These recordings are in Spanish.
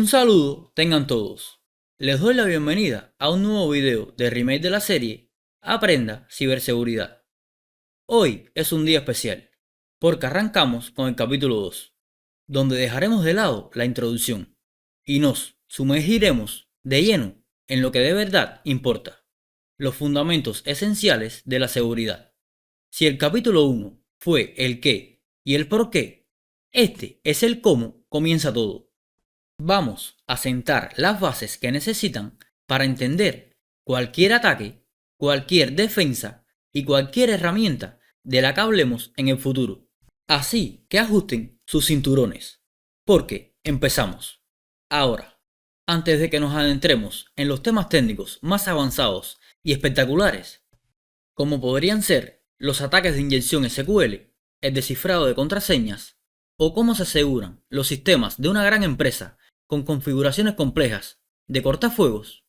Un saludo tengan todos. Les doy la bienvenida a un nuevo video de remake de la serie Aprenda Ciberseguridad. Hoy es un día especial, porque arrancamos con el capítulo 2, donde dejaremos de lado la introducción y nos sumergiremos de lleno en lo que de verdad importa, los fundamentos esenciales de la seguridad. Si el capítulo 1 fue el qué y el por qué, este es el cómo comienza todo. Vamos a sentar las bases que necesitan para entender cualquier ataque, cualquier defensa y cualquier herramienta de la que hablemos en el futuro. Así que ajusten sus cinturones, porque empezamos. Ahora, antes de que nos adentremos en los temas técnicos más avanzados y espectaculares, como podrían ser los ataques de inyección SQL, el descifrado de contraseñas, o cómo se aseguran los sistemas de una gran empresa con configuraciones complejas de cortafuegos,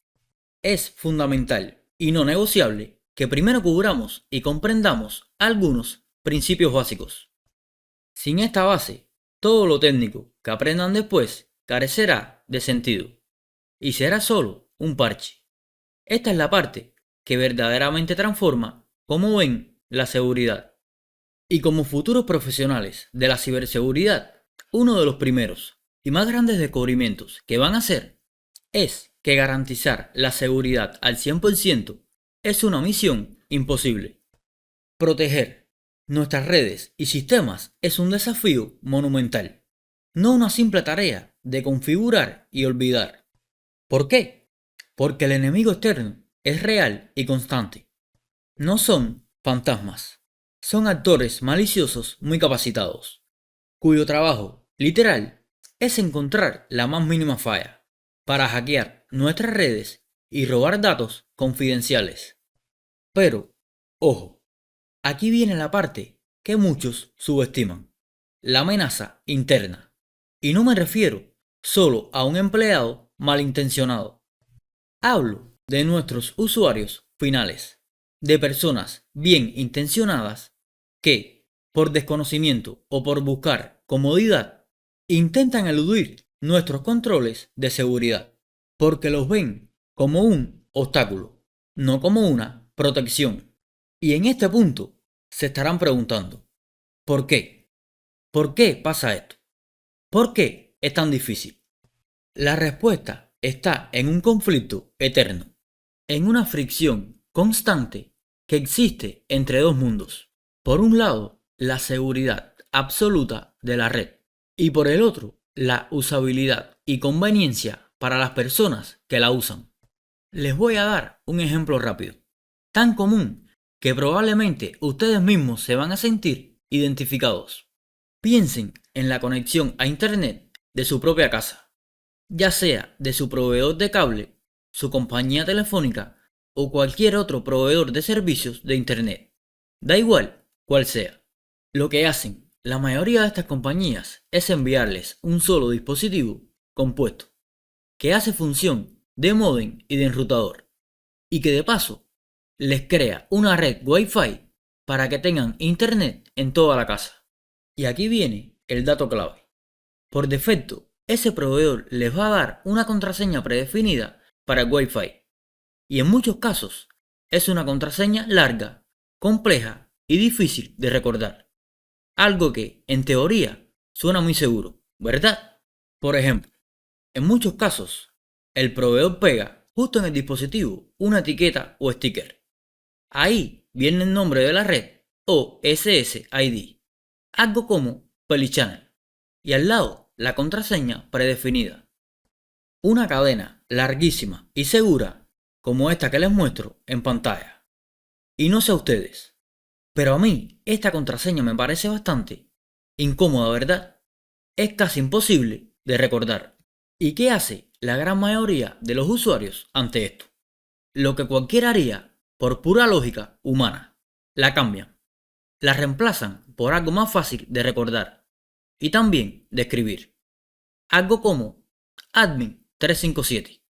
es fundamental y no negociable que primero cubramos y comprendamos algunos principios básicos. Sin esta base, todo lo técnico que aprendan después carecerá de sentido y será solo un parche. Esta es la parte que verdaderamente transforma cómo ven la seguridad. Y como futuros profesionales de la ciberseguridad, uno de los primeros y más grandes descubrimientos que van a hacer es que garantizar la seguridad al 100% es una misión imposible. Proteger nuestras redes y sistemas es un desafío monumental, no una simple tarea de configurar y olvidar. ¿Por qué? Porque el enemigo externo es real y constante. No son fantasmas, son actores maliciosos muy capacitados, cuyo trabajo, literal, es encontrar la más mínima falla para hackear nuestras redes y robar datos confidenciales. Pero, ojo, aquí viene la parte que muchos subestiman, la amenaza interna. Y no me refiero solo a un empleado malintencionado. Hablo de nuestros usuarios finales, de personas bien intencionadas que, por desconocimiento o por buscar comodidad, intentan eludir nuestros controles de seguridad, porque los ven como un obstáculo, no como una protección. Y en este punto se estarán preguntando, ¿por qué? ¿Por qué pasa esto? ¿Por qué es tan difícil? La respuesta está en un conflicto eterno, en una fricción constante que existe entre dos mundos. Por un lado, la seguridad absoluta de la red y por el otro, la usabilidad y conveniencia para las personas que la usan. Les voy a dar un ejemplo rápido, tan común que probablemente ustedes mismos se van a sentir identificados. Piensen en la conexión a Internet de su propia casa, ya sea de su proveedor de cable, su compañía telefónica o cualquier otro proveedor de servicios de Internet. Da igual cuál sea. Lo que hacen la mayoría de estas compañías es enviarles un solo dispositivo compuesto, que hace función de módem y de enrutador, y que de paso les crea una red Wi-Fi para que tengan Internet en toda la casa. Y aquí viene el dato clave. Por defecto, ese proveedor les va a dar una contraseña predefinida para el Wi-Fi, y en muchos casos es una contraseña larga, compleja y difícil de recordar. Algo que, en teoría, suena muy seguro, ¿verdad? Por ejemplo, en muchos casos, el proveedor pega justo en el dispositivo una etiqueta o sticker. Ahí viene el nombre de la red o SSID, algo como Pelichannel, y al lado la contraseña predefinida. Una cadena larguísima y segura como esta que les muestro en pantalla. Y no sé a ustedes, pero a mí esta contraseña me parece bastante incómoda, ¿verdad? Es casi imposible de recordar. ¿Y qué hace la gran mayoría de los usuarios ante esto? Lo que cualquiera haría por pura lógica humana. La cambian. La reemplazan por algo más fácil de recordar. y también de escribir. Algo como admin 357,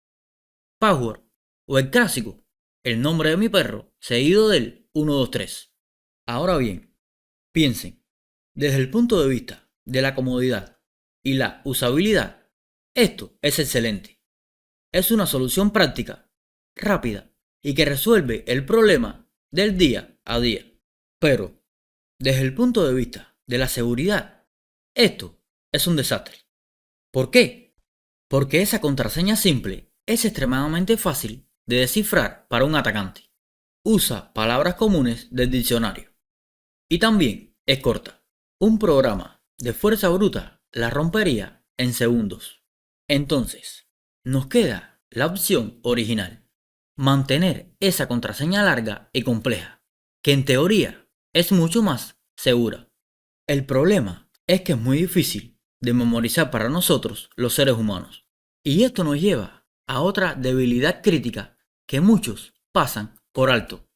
password o el clásico, el nombre de mi perro seguido del 123. Ahora bien, piensen, desde el punto de vista de la comodidad y la usabilidad, esto es excelente. Es una solución práctica, rápida y que resuelve el problema del día a día. Pero, desde el punto de vista de la seguridad, esto es un desastre. ¿Por qué? Porque esa contraseña simple es extremadamente fácil de descifrar para un atacante. Usa palabras comunes del diccionario. Y también es corta. Un programa de fuerza bruta la rompería en segundos. Entonces, nos queda la opción original. Mantener esa contraseña larga y compleja, que en teoría es mucho más segura. El problema es que es muy difícil de memorizar para nosotros los seres humanos. Y esto nos lleva a otra debilidad crítica que muchos pasan por alto.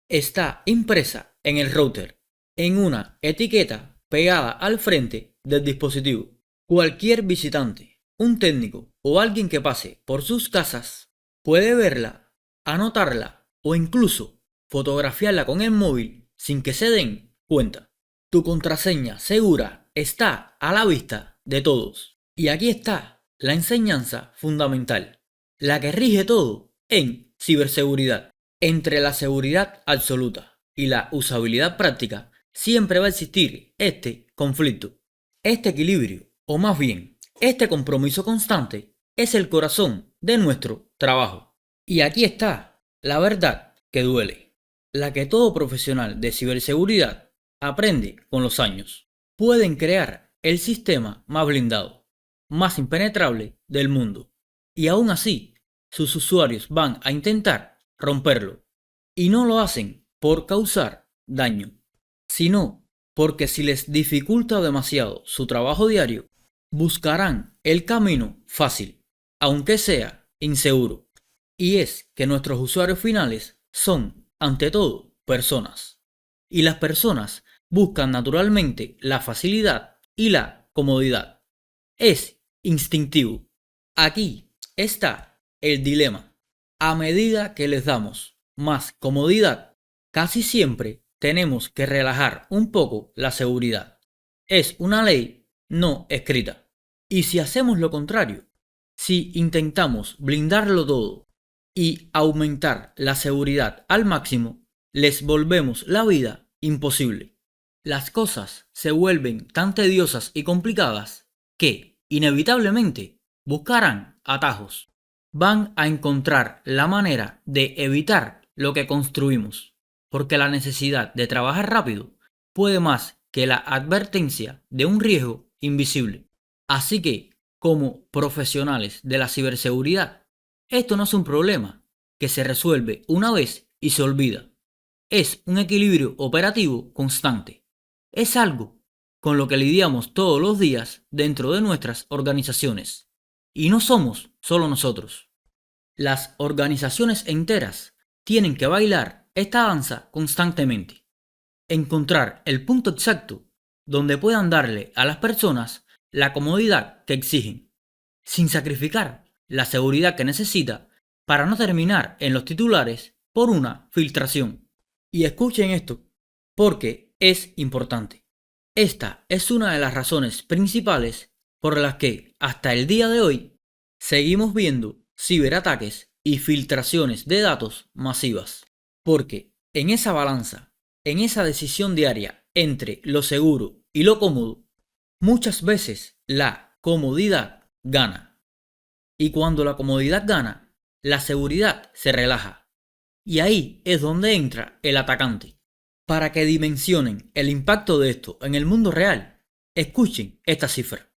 Está impresa en el router, en una etiqueta pegada al frente del dispositivo. Cualquier visitante, un técnico o alguien que pase por sus casas puede verla, anotarla o incluso fotografiarla con el móvil sin que se den cuenta. Tu contraseña segura está a la vista de todos. Y aquí está la enseñanza fundamental, la que rige todo en ciberseguridad. Entre la seguridad absoluta y la usabilidad práctica siempre va a existir este conflicto. Este equilibrio, o más bien, este compromiso constante, es el corazón de nuestro trabajo. Y aquí está la verdad que duele, la que todo profesional de ciberseguridad aprende con los años. Pueden crear el sistema más blindado, más impenetrable del mundo, y aún así, sus usuarios van a intentar romperlo, y no lo hacen por causar daño, sino porque si les dificulta demasiado su trabajo diario, buscarán el camino fácil, aunque sea inseguro. Y es que nuestros usuarios finales son, ante todo, personas. Y las personas buscan naturalmente la facilidad y la comodidad. Es instintivo. Aquí está el dilema. A medida que les damos más comodidad, casi siempre tenemos que relajar un poco la seguridad. Es una ley no escrita. Y si hacemos lo contrario, si intentamos blindarlo todo y aumentar la seguridad al máximo, les volvemos la vida imposible. Las cosas se vuelven tan tediosas y complicadas que, inevitablemente, buscarán atajos. Van a encontrar la manera de evitar lo que construimos, porque la necesidad de trabajar rápido puede más que la advertencia de un riesgo invisible. Así que, como profesionales de la ciberseguridad, esto no es un problema que se resuelve una vez y se olvida. Es un equilibrio operativo constante. Es algo con lo que lidiamos todos los días dentro de nuestras organizaciones. Y no somos solo nosotros. Las organizaciones enteras tienen que bailar esta danza constantemente. Encontrar el punto exacto donde puedan darle a las personas la comodidad que exigen, sin sacrificar la seguridad que necesita para no terminar en los titulares por una filtración. Y escuchen esto, porque es importante. Esta es una de las razones principales por las que hasta el día de hoy seguimos viendo ciberataques y filtraciones de datos masivas. Porque en esa balanza, en esa decisión diaria entre lo seguro y lo cómodo, muchas veces la comodidad gana. Y cuando la comodidad gana, la seguridad se relaja. Y ahí es donde entra el atacante. Para que dimensionen el impacto de esto en el mundo real, escuchen esta cifra.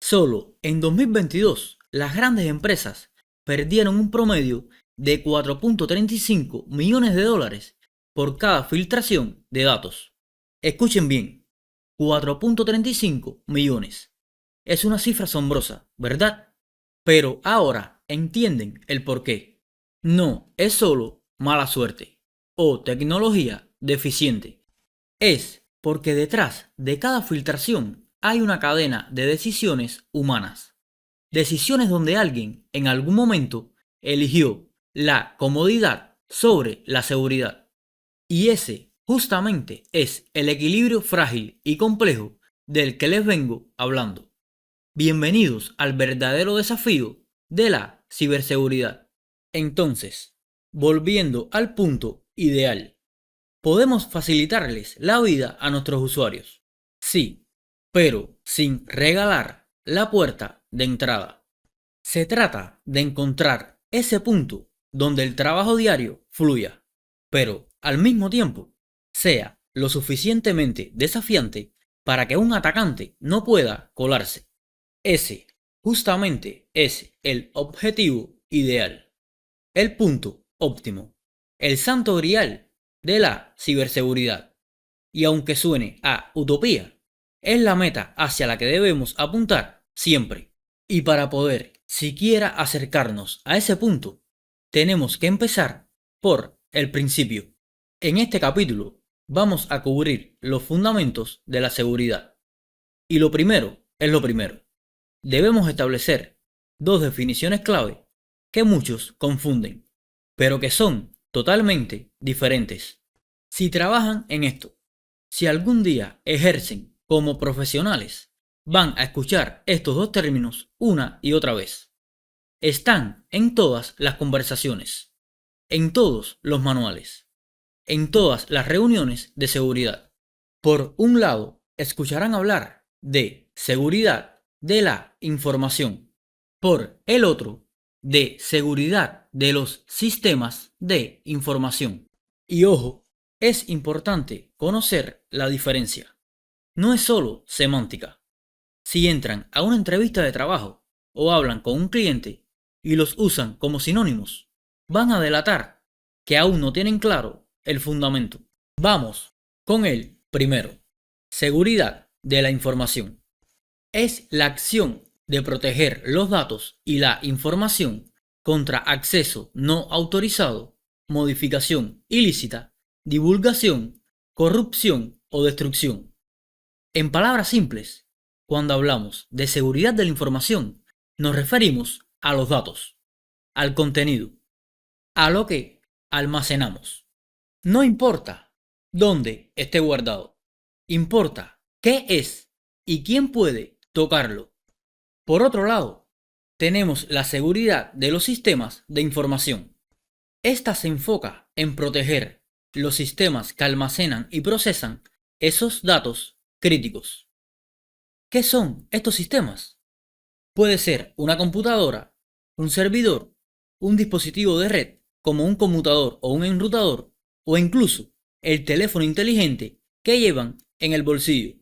Solo en 2022, las grandes empresas perdieron un promedio de 4.35 millones de dólares por cada filtración de datos. Escuchen bien, 4.35 millones. Es una cifra asombrosa, ¿verdad? Pero ahora entienden el porqué. No es solo mala suerte o tecnología deficiente. Es porque detrás de cada filtración hay una cadena de decisiones humanas. Decisiones donde alguien, en algún momento, eligió la comodidad sobre la seguridad. Y ese, justamente, es el equilibrio frágil y complejo del que les vengo hablando. Bienvenidos al verdadero desafío de la ciberseguridad. Entonces, volviendo al punto ideal, podemos facilitarles la vida a nuestros usuarios. Sí, pero sin regalar la puerta de entrada. Se trata de encontrar ese punto donde el trabajo diario fluya, pero al mismo tiempo sea lo suficientemente desafiante para que un atacante no pueda colarse. Ese, justamente, es el objetivo ideal, el punto óptimo, el santo grial de la ciberseguridad. Y aunque suene a utopía, es la meta hacia la que debemos apuntar siempre. Y para poder siquiera acercarnos a ese punto, tenemos que empezar por el principio. En este capítulo vamos a cubrir los fundamentos de la seguridad. Y lo primero es lo primero. Debemos establecer dos definiciones clave que muchos confunden, pero que son totalmente diferentes. Si trabajan en esto, si algún día ejercen como profesionales, van a escuchar estos dos términos una y otra vez. Están en todas las conversaciones, en todos los manuales, en todas las reuniones de seguridad. Por un lado, escucharán hablar de seguridad de la información. Por el otro, de seguridad de los sistemas de información. Y ojo, es importante conocer la diferencia. No es solo semántica. Si entran a una entrevista de trabajo o hablan con un cliente y los usan como sinónimos, van a delatar que aún no tienen claro el fundamento. Vamos con el primero. Seguridad de la información. Es la acción de proteger los datos y la información contra acceso no autorizado, modificación ilícita, divulgación, corrupción o destrucción. En palabras simples, cuando hablamos de seguridad de la información, nos referimos a los datos, al contenido, a lo que almacenamos. No importa dónde esté guardado, importa qué es y quién puede tocarlo. Por otro lado, tenemos la seguridad de los sistemas de información. Esta se enfoca en proteger los sistemas que almacenan y procesan esos datos críticos. ¿Qué son estos sistemas? Puede ser una computadora, un servidor, un dispositivo de red como un conmutador o un enrutador, o incluso el teléfono inteligente que llevan en el bolsillo.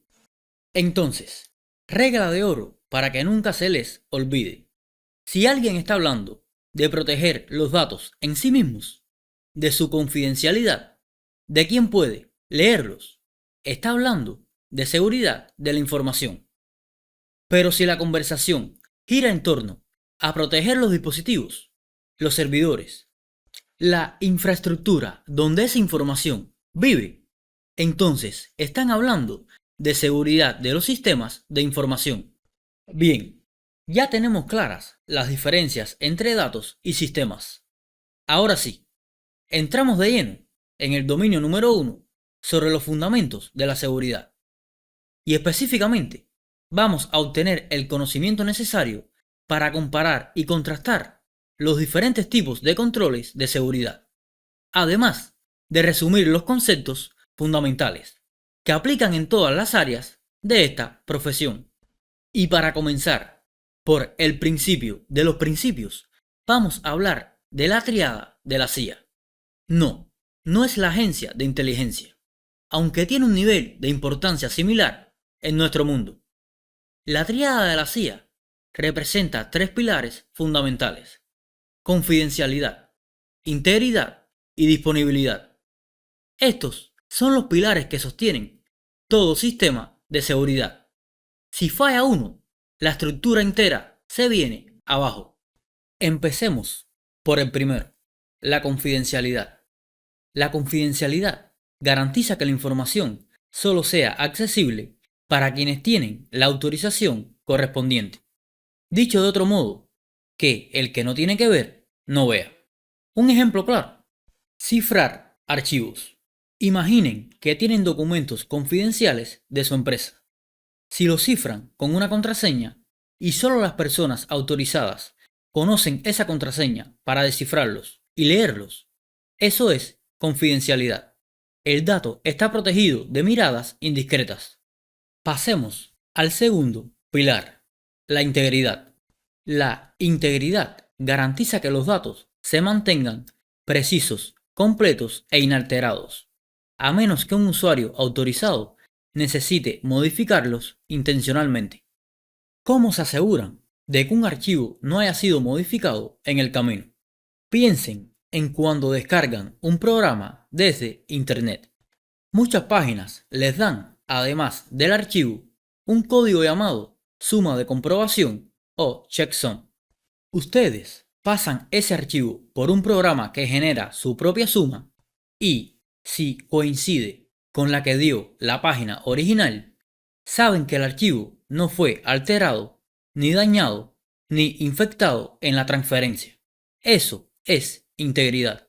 Entonces, regla de oro para que nunca se les olvide. Si alguien está hablando de proteger los datos en sí mismos, de su confidencialidad, de quién puede leerlos, está hablando de seguridad de la información. Pero si la conversación gira en torno a proteger los dispositivos, los servidores, la infraestructura donde esa información vive, entonces están hablando de seguridad de los sistemas de información. Bien, ya tenemos claras las diferencias entre datos y sistemas. Ahora sí, entramos de lleno en el dominio número 1 sobre los fundamentos de la seguridad. Y específicamente, vamos a obtener el conocimiento necesario para comparar y contrastar los diferentes tipos de controles de seguridad, además de resumir los conceptos fundamentales que aplican en todas las áreas de esta profesión. Y para comenzar, por el principio de los principios, vamos a hablar de la triada de la CIA. No es la agencia de inteligencia, aunque tiene un nivel de importancia similar en nuestro mundo. La triada de la CIA representa tres pilares fundamentales: confidencialidad, integridad y disponibilidad. Estos son los pilares que sostienen todo sistema de seguridad. Si falla uno, la estructura entera se viene abajo. Empecemos por el primero, la confidencialidad. La confidencialidad garantiza que la información solo sea accesible para quienes tienen la autorización correspondiente. Dicho de otro modo, que el que no tiene que ver, no vea. Un ejemplo claro: cifrar archivos. Imaginen que tienen documentos confidenciales de su empresa. Si los cifran con una contraseña y solo las personas autorizadas conocen esa contraseña para descifrarlos y leerlos, eso es confidencialidad. El dato está protegido de miradas indiscretas. Pasemos al segundo pilar: la integridad. La integridad garantiza que los datos se mantengan precisos, completos e inalterados, a menos que un usuario autorizado necesite modificarlos intencionalmente. ¿Cómo se aseguran de que un archivo no haya sido modificado en el camino? Piensen en cuando descargan un programa desde Internet. Muchas páginas les dan, además del archivo, un código llamado suma de comprobación o checksum. Ustedes pasan ese archivo por un programa que genera su propia suma y, si coincide con la que dio la página original, saben que el archivo no fue alterado, ni dañado, ni infectado en la transferencia. Eso es integridad.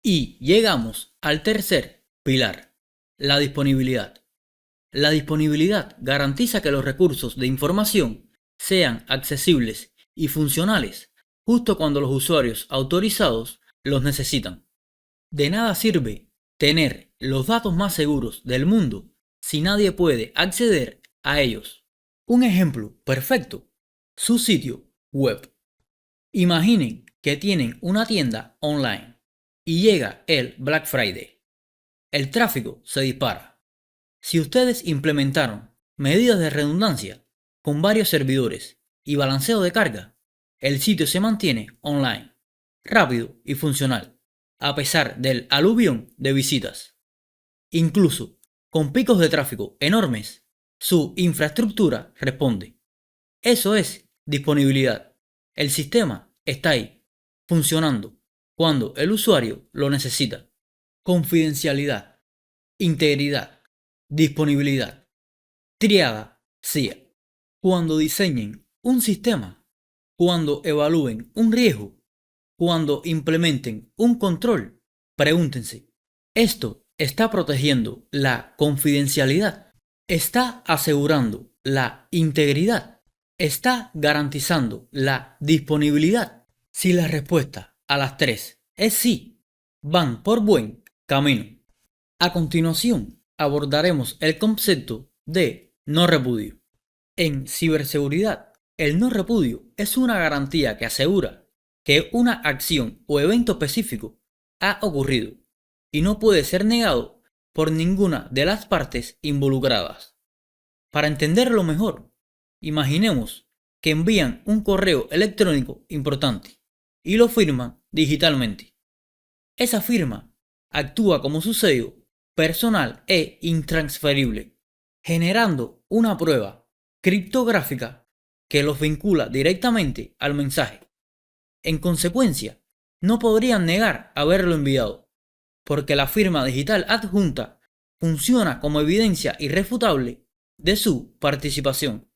Y llegamos al tercer pilar: la disponibilidad. La disponibilidad garantiza que los recursos de información sean accesibles y funcionales justo cuando los usuarios autorizados los necesitan. De nada sirve tener los datos más seguros del mundo si nadie puede acceder a ellos. Un ejemplo perfecto: su sitio web. Imaginen que tienen una tienda online y llega el Black Friday. El tráfico se dispara. Si ustedes implementaron medidas de redundancia con varios servidores y balanceo de carga, el sitio se mantiene online, rápido y funcional, a pesar del aluvión de visitas. Incluso con picos de tráfico enormes, su infraestructura responde. Eso es disponibilidad. El sistema está ahí, funcionando, cuando el usuario lo necesita. Confidencialidad, integridad, disponibilidad. Triada CIA. Cuando diseñen un sistema, cuando evalúen un riesgo, cuando implementen un control, pregúntense: ¿esto está protegiendo la confidencialidad? ¿Está asegurando la integridad? ¿Está garantizando la disponibilidad? Si la respuesta a las tres es sí, van por buen camino. A continuación, abordaremos el concepto de no repudio. En ciberseguridad, el no repudio es una garantía que asegura que una acción o evento específico ha ocurrido y no puede ser negado por ninguna de las partes involucradas. Para entenderlo mejor, imaginemos que envían un correo electrónico importante y lo firman digitalmente. Esa firma actúa como su sello personal e intransferible, generando una prueba criptográfica que los vincula directamente al mensaje. En consecuencia, no podrían negar haberlo enviado, porque la firma digital adjunta funciona como evidencia irrefutable de su participación.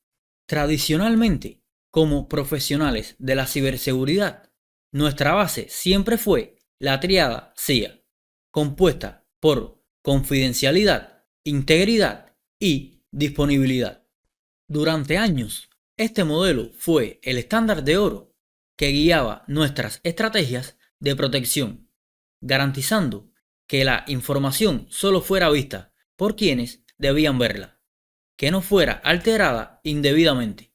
Tradicionalmente, como profesionales de la ciberseguridad, nuestra base siempre fue la triada CIA, compuesta por confidencialidad, integridad y disponibilidad. Durante años, este modelo fue el estándar de oro que guiaba nuestras estrategias de protección, garantizando que la información solo fuera vista por quienes debían verla, que no fuera alterada indebidamente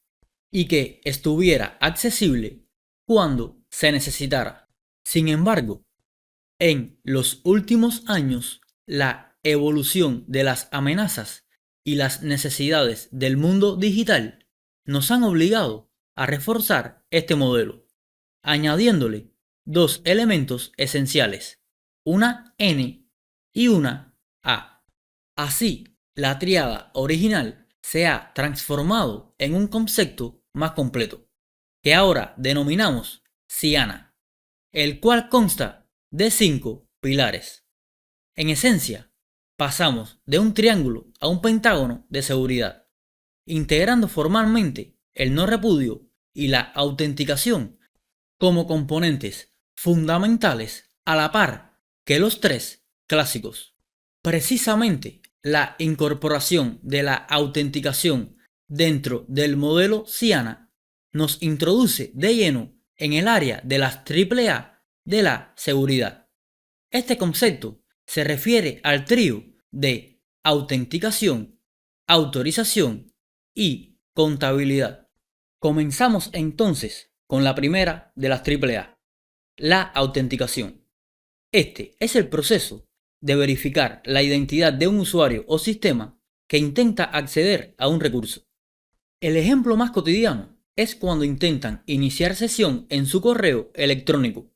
y que estuviera accesible cuando se necesitara. Sin embargo, en los últimos años, la evolución de las amenazas y las necesidades del mundo digital nos han obligado a reforzar este modelo, añadiéndole dos elementos esenciales: una N y una A. Así, la tríada original se ha transformado en un concepto más completo, que ahora denominamos CIANA, el cual consta de 5 pilares. En esencia, pasamos de un triángulo a un pentágono de seguridad. integrando formalmente el no repudio y la autenticación como componentes fundamentales a la par que los tres clásicos. Precisamente la incorporación de la autenticación dentro del modelo Ciana nos introduce de lleno en el área de las AAA de la seguridad. Este concepto se refiere al trío de autenticación, autorización y contabilidad. Comenzamos entonces con la primera de las AAA, la autenticación. Este es el proceso de verificar la identidad de un usuario o sistema que intenta acceder a un recurso. El ejemplo más cotidiano es cuando intentan iniciar sesión en su correo electrónico.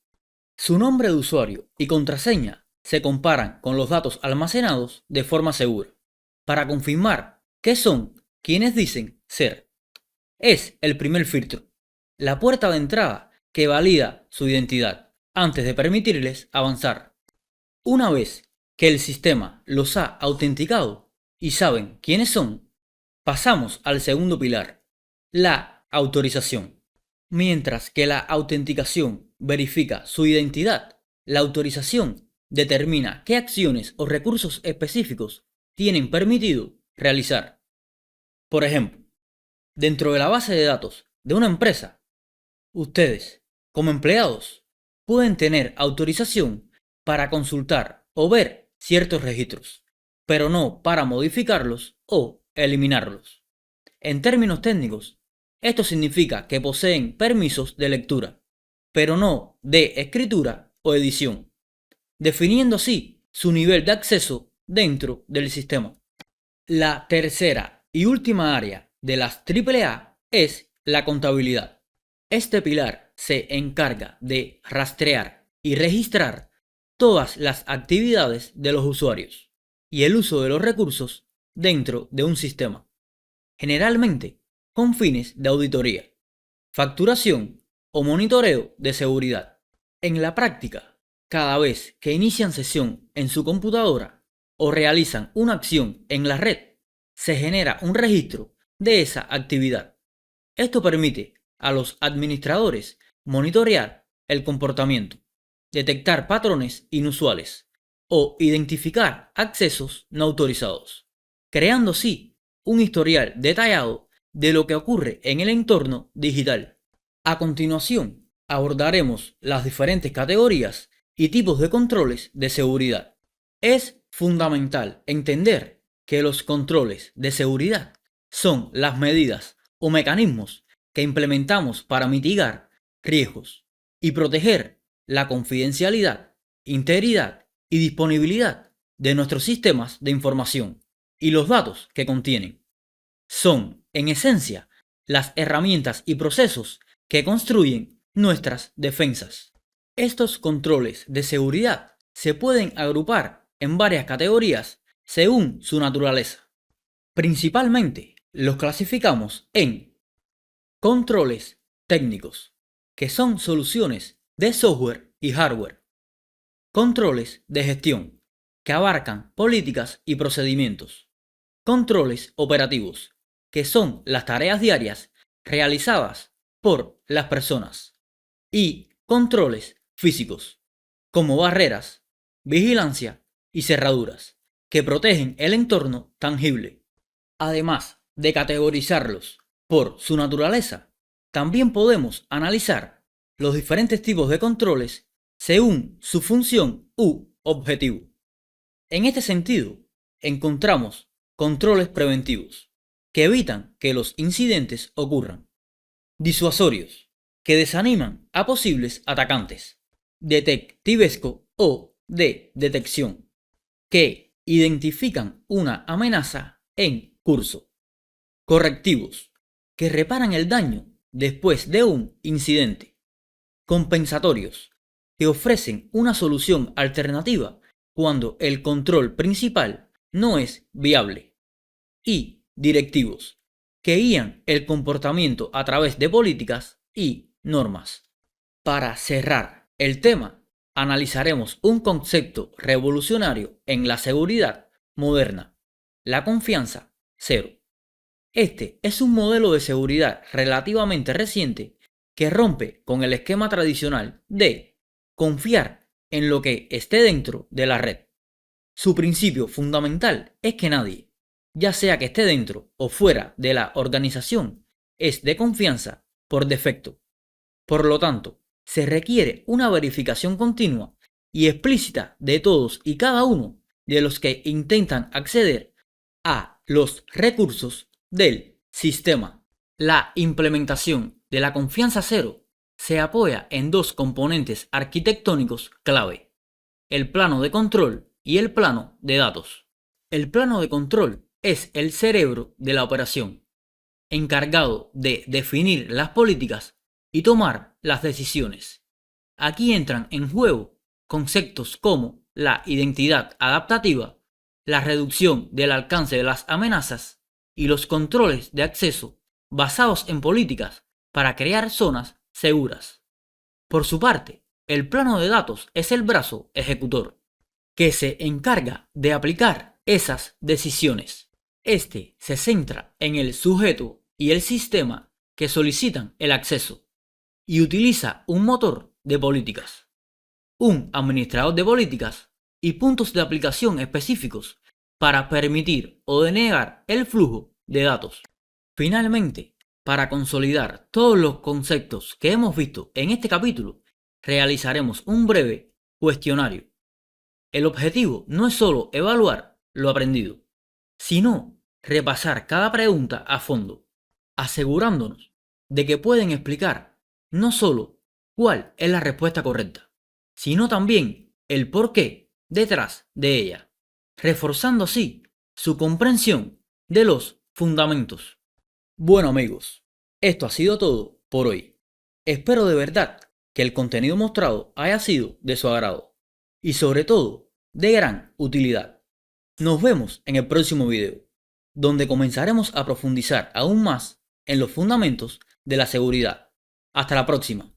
Su nombre de usuario y contraseña se comparan con los datos almacenados de forma segura, para confirmar que son quienes dicen ser. Es el primer filtro, la puerta de entrada que valida su identidad antes de permitirles avanzar. Una vez que el sistema los ha autenticado y saben quiénes son, pasamos al segundo pilar, la autorización. Mientras que la autenticación verifica su identidad, la autorización determina qué acciones o recursos específicos tienen permitido realizar. Por ejemplo, dentro de la base de datos de una empresa, ustedes, como empleados, pueden tener autorización para consultar o ver ciertos registros, pero no para modificarlos o eliminarlos. En términos técnicos, esto significa que poseen permisos de lectura, pero no de escritura o edición, definiendo así su nivel de acceso dentro del sistema. La tercera y última área de las AAA es la contabilidad. Este pilar se encarga de rastrear y registrar todas las actividades de los usuarios y el uso de los recursos dentro de un sistema, generalmente con fines de auditoría, facturación o monitoreo de seguridad. En la práctica, cada vez que inician sesión en su computadora o realizan una acción en la red, se genera un registro de esa actividad. Esto permite a los administradores monitorear el comportamiento, detectar patrones inusuales o identificar accesos no autorizados, creando así un historial detallado de lo que ocurre en el entorno digital. A continuación, abordaremos las diferentes categorías y tipos de controles de seguridad. Es fundamental entender que los controles de seguridad son las medidas o mecanismos que implementamos para mitigar riesgos y proteger la confidencialidad, integridad y disponibilidad de nuestros sistemas de información y los datos que contienen. Son, en esencia, las herramientas y procesos que construyen nuestras defensas. Estos controles de seguridad se pueden agrupar en varias categorías según su naturaleza. Principalmente los clasificamos en controles técnicos, que son soluciones de software y hardware. Controles de gestión, que abarcan políticas y procedimientos. Controles operativos, que son las tareas diarias realizadas por las personas. Y controles físicos, como barreras, vigilancia y cerraduras, que protegen el entorno tangible. Además de categorizarlos por su naturaleza, también podemos analizar los diferentes tipos de controles según su función u objetivo. En este sentido, encontramos controles preventivos, que evitan que los incidentes ocurran. Disuasorios, que desaniman a posibles atacantes. Detectivesco o de detección, que identifican una amenaza en curso. Correctivos, que reparan el daño después de un incidente. Compensatorios, que ofrecen una solución alternativa cuando el control principal no es viable. Y directivos, que guían el comportamiento a través de políticas y normas. Para cerrar el tema, analizaremos un concepto revolucionario en la seguridad moderna: la confianza cero. Este es un modelo de seguridad relativamente reciente que rompe con el esquema tradicional de confiar en lo que esté dentro de la red. Su principio fundamental es que nadie, ya sea que esté dentro o fuera de la organización, es de confianza por defecto. Por lo tanto, se requiere una verificación continua y explícita de todos y cada uno de los que intentan acceder a los recursos del sistema. La implementación de la confianza cero se apoya en dos componentes arquitectónicos clave: el plano de control y el plano de datos. El plano de control es el cerebro de la operación, encargado de definir las políticas y tomar las decisiones. Aquí entran en juego conceptos como la identidad adaptativa, la reducción del alcance de las amenazas y los controles de acceso basados en políticas para crear zonas seguras. Por su parte, el plano de datos es el brazo ejecutor, que se encarga de aplicar esas decisiones. Este se centra en el sujeto y el sistema que solicitan el acceso y utiliza un motor de políticas, un administrador de políticas y puntos de aplicación específicos para permitir o denegar el flujo de datos. Finalmente, para consolidar todos los conceptos que hemos visto en este capítulo, realizaremos un breve cuestionario. El objetivo no es solo evaluar lo aprendido, sino repasar cada pregunta a fondo, asegurándonos de que pueden explicar no solo cuál es la respuesta correcta, sino también el porqué detrás de ella, reforzando así su comprensión de los fundamentos. Bueno amigos, esto ha sido todo por hoy. Espero de verdad que el contenido mostrado haya sido de su agrado y sobre todo de gran utilidad. Nos vemos en el próximo video, donde comenzaremos a profundizar aún más en los fundamentos de la seguridad. Hasta la próxima.